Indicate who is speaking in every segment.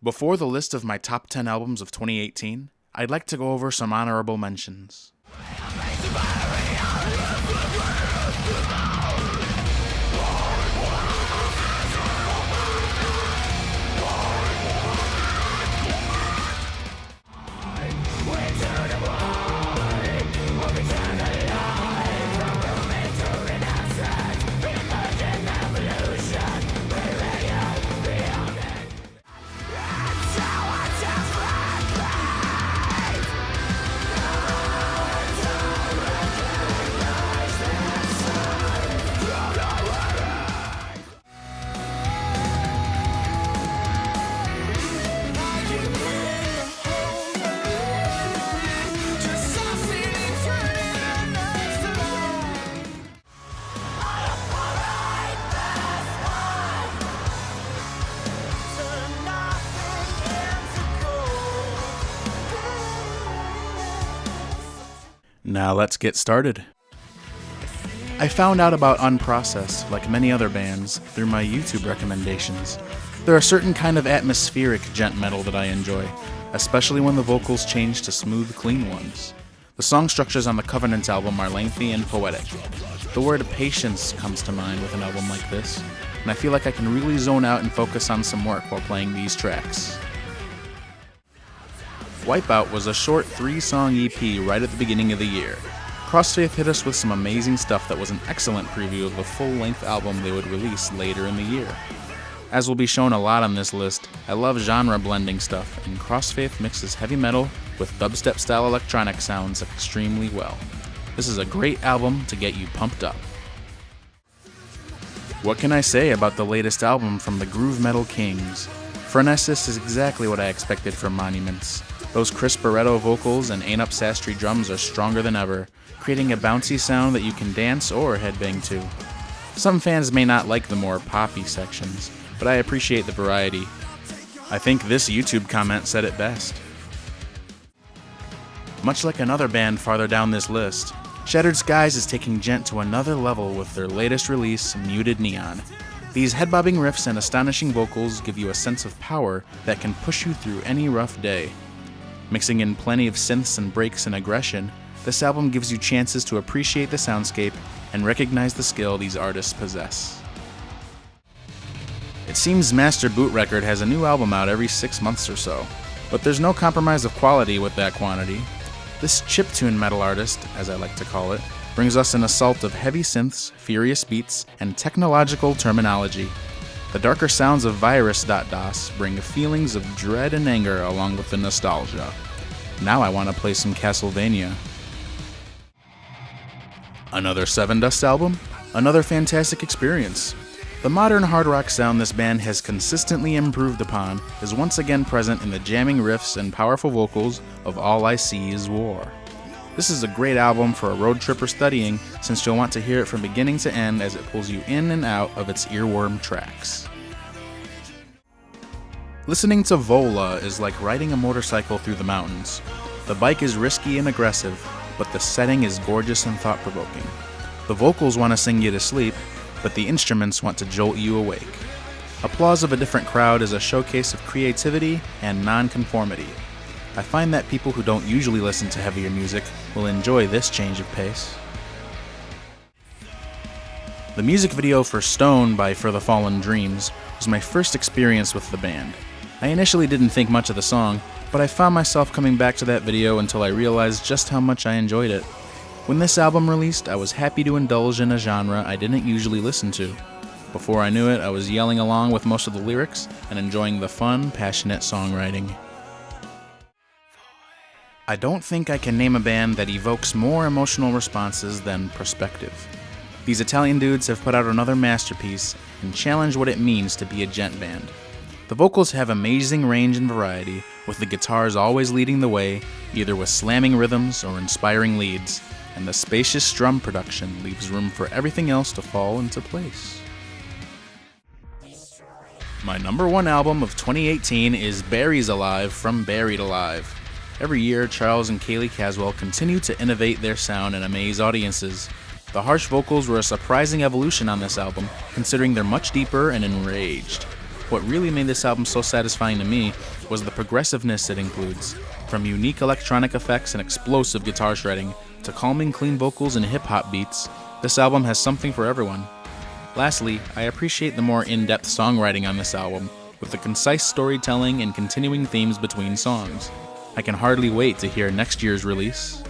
Speaker 1: Before the list of my top 10 albums of 2018, I'd like to go over some honorable mentions. Now let's get started. I found out about Unprocessed, like many other bands, through my YouTube recommendations. They're a certain kind of atmospheric gent metal that I enjoy, especially when the vocals change to smooth, clean ones. The song structures on the Covenant album are lengthy and poetic. The word patience comes to mind with an album like this, and I feel like I can really zone out and focus on some work while playing these tracks. Wipeout was a short 3-song EP right at the beginning of the year. Crossfaith hit us with some amazing stuff that was an excellent preview of the full-length album they would release later in the year. As will be shown a lot on this list, I love genre blending stuff, and Crossfaith mixes heavy metal with dubstep-style electronic sounds extremely well. This is a great album to get you pumped up. What can I say about the latest album from the Groove Metal Kings? Phronesis is exactly what I expected from Monuments. Those Chris Barretto vocals and Ain't Up Sastry drums are stronger than ever, creating a bouncy sound that you can dance or headbang to. Some fans may not like the more poppy sections, but I appreciate the variety. I think this YouTube comment said it best. Much like another band farther down this list, Shattered Skies is taking gent to another level with their latest release, Muted Neon. These head-bobbing riffs and astonishing vocals give you a sense of power that can push you through any rough day. Mixing in plenty of synths and breaks and aggression, this album gives you chances to appreciate the soundscape and recognize the skill these artists possess. It seems Master Boot Record has a new album out every 6 months or so, but there's no compromise of quality with that quantity. This chiptune metal artist, as I like to call it, brings us an assault of heavy synths, furious beats, and technological terminology. The darker sounds of Virus.DOS bring feelings of dread and anger along with the nostalgia. Now I want to play some Castlevania. Another Sevendust album? Another fantastic experience. The modern hard rock sound this band has consistently improved upon is once again present in the jamming riffs and powerful vocals of All I See Is War. This is a great album for a road trip or studying, since you'll want to hear it from beginning to end as it pulls you in and out of its earworm tracks. Listening to Vola is like riding a motorcycle through the mountains. The bike is risky and aggressive, but the setting is gorgeous and thought-provoking. The vocals want to sing you to sleep, but the instruments want to jolt you awake. Applause of a Different Crowd is a showcase of creativity and non-conformity. I find that people who don't usually listen to heavier music will enjoy this change of pace. The music video for Stone by For the Fallen Dreams was my first experience with the band. I initially didn't think much of the song, but I found myself coming back to that video until I realized just how much I enjoyed it. When this album released, I was happy to indulge in a genre I didn't usually listen to. Before I knew it, I was yelling along with most of the lyrics and enjoying the fun, passionate songwriting. I don't think I can name a band that evokes more emotional responses than Perspective. These Italian dudes have put out another masterpiece and challenge what it means to be a gent band. The vocals have amazing range and variety, with the guitars always leading the way, either with slamming rhythms or inspiring leads, and the spacious drum production leaves room for everything else to fall into place. My number one album of 2018 is Barry's Alive from Buried Alive. Every year, Charles and Kaylee Caswell continue to innovate their sound and amaze audiences. The harsh vocals were a surprising evolution on this album, considering they're much deeper and enraged. What really made this album so satisfying to me was the progressiveness it includes. From unique electronic effects and explosive guitar shredding to calming clean vocals and hip-hop beats, this album has something for everyone. Lastly, I appreciate the more in-depth songwriting on this album, with the concise storytelling and continuing themes between songs. I can hardly wait to hear next year's release.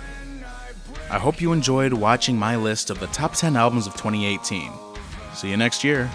Speaker 1: I hope you enjoyed watching my list of the top 10 albums of 2018. See you next year.